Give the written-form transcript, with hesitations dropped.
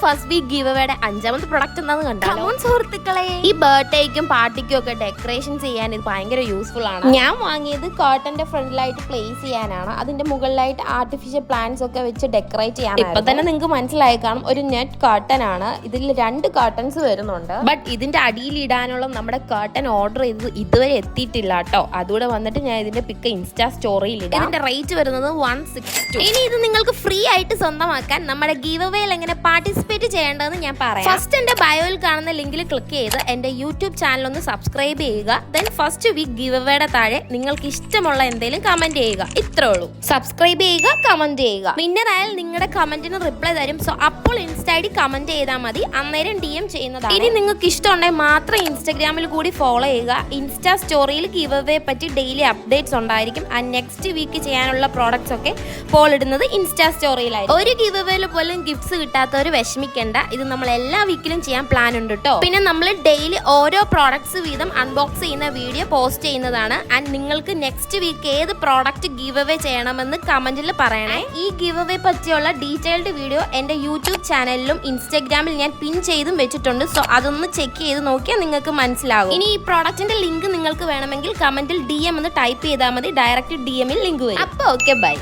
First week give അവേയുടെ 5ാമത്തെ product എന്താന്ന് കണ്ടോ സുഹൃത്തുക്കളെ. ഈ ബർത്ത്ഡേക്കും പാർട്ടിക്കും ഒക്കെ ഡെക്കറേഷൻ ചെയ്യാൻ ഇത് ഭയങ്കര യൂസ്ഫുൾ ആണ്. ഞാൻ വാങ്ങിയത് കർട്ടന്റെ ഫ്രണ്ടിലായിട്ട് പ്ലേസ് ചെയ്യാനാണ്. അതിന്റെ മുകളിലായിട്ട് ആർട്ടിഫിഷ്യൽ പ്ലാന്റ്സ് ഒക്കെ വെച്ച് ഡെക്കറേറ്റ് ചെയ്യാൻ. ഇപ്പൊ തന്നെ നിങ്ങൾക്ക് മനസ്സിലായി കാണും, ഒരു നെറ്റ് കർട്ടൻ ആണ്. ഇതിൽ 2 കർട്ടൻസ് വരുന്നുണ്ട്. ബട്ട് ഇതിന്റെ അടിയിൽ ഇടാനുള്ള നമ്മുടെ കർട്ടൻ ഓർഡർ ചെയ്തത് ഇതുവരെ എത്തിയിട്ടില്ല കേട്ടോ. അതുകൂടെ വന്നിട്ട് ഞാൻ ഇതിന്റെ പിക്ക് ഇൻസ്റ്റാ സ്റ്റോറിയിൽ ഇടാം. ഇതിന്റെ റേറ്റ് വരുന്നത് 162. ഇനി ഇത് നിങ്ങൾക്ക് ഫ്രീ ആയിട്ട് സ്വന്തമാക്കാൻ നമ്മുടെ ഗീവ് അവേയിൽ എങ്ങനെ പാർട്ടിസിപ്പേറ്റ് ചെയ്യേണ്ടതെന്ന് ഞാൻ പറയാം. ഫസ്റ്റ് എന്റെ ബയോയിൽ കാണുന്ന ലിങ്കിൽ ക്ലിക്ക് ചെയ്ത് എന്റെ യൂട്യൂബ് ചാനൽ ഒന്ന് സബ്സ്ക്രൈബ് ചെയ്യുക. ദെൻ ഫസ്റ്റ് വീക്ക് ഗീവ് അവേയുടെ താഴെ നിങ്ങൾക്ക് ഇഷ്ടമുള്ള എന്തെങ്കിലും കമന്റ് ചെയ്യുക. ഇത്രേ ഉള്ളൂ. സബ്സ്ക്രൈബ് ചെയ്യുക, കമന്റ് ചെയ്യുക. വിന്നർ ആയാൽ നിങ്ങളുടെ കമന്റിന് റിപ്ലൈ തരും. സോ അപ്പോൾ ഇൻസ്റ്റ ഐഡി കമന്റ് ചെയ്താൽ മതി. അന്നേരം DM ചെയ്യുന്നതാണ്. ഇനി നിങ്ങൾക്ക് ഇഷ്ടമുണ്ടെങ്കിൽ മാത്രം ഇൻസ്റ്റാഗ്രാമിൽ കൂടി ഫോളോ ചെയ്യുക. ഇൻസ്റ്റാ സ്റ്റോറിയിൽ ഗീവ് അവേ പറ്റി ഡെയിലി അപ്ഡേറ്റ്സ് ഉണ്ടായിരിക്കും. ആൻഡ് നെക്സ്റ്റ് വീക്ക് ചെയ്യാനുള്ള പ്രോഡക്ട്സ് ഒക്കെ പോൾ ഇടുന്നത് ഇൻസ്റ്റാ സ്റ്റോറിയിലായിരിക്കും. ഒരു ഗീവ് അവേയിൽ പോലും ഗിഫ്റ്റ്സ് കിട്ടാത്തവർ വിഷമിക്കേണ്ട. ഇത് നമ്മൾ എല്ലാ വീക്കിലും ചെയ്യാൻ പ്ലാൻ ഉണ്ട് കേട്ടോ. പിന്നെ നമ്മൾ ഡെയിലി ഓരോ പ്രോഡക്ട്സ് വീതം അൺബോക്സ് ചെയ്യുന്ന വീഡിയോ പോസ്റ്റ് ചെയ്യുന്നതാണ്. ആൻഡ് നിങ്ങൾക്ക് നെക്സ്റ്റ് വീക്ക് ഏത് പ്രോഡക്റ്റ് ഗീവ് അവേ ചെയ്യണമെന്ന് കമന്റിൽ പറയണേ. ഈ ഗീവ് അവേ പറ്റിയുള്ള ഡീറ്റെയിൽഡ് വീഡിയോ എന്റെ യൂട്യൂബ് ചാനലിലും ഇൻസ്റ്റാഗ്രാമിൽ ഞാൻ പിൻ ചെയ്തും വെച്ചിട്ടുണ്ട്. സോ അതൊന്ന് ചെക്ക് ചെയ്ത് നോക്കിയാൽ നിങ്ങൾക്ക് മനസ്സിലാവും. ഇനി ഈ പ്രോഡക്റ്റിന്റെ ലിങ്ക് നിങ്ങൾക്ക് വേണമെങ്കിൽ കമന്റിൽ DM എന്ന് ടൈപ്പ് ചെയ്താൽ മതി. ഡയറക്റ്റ് DM ൽ ലിങ്ക് വരും. അപ്പോൾ ഓക്കെ, ബൈ.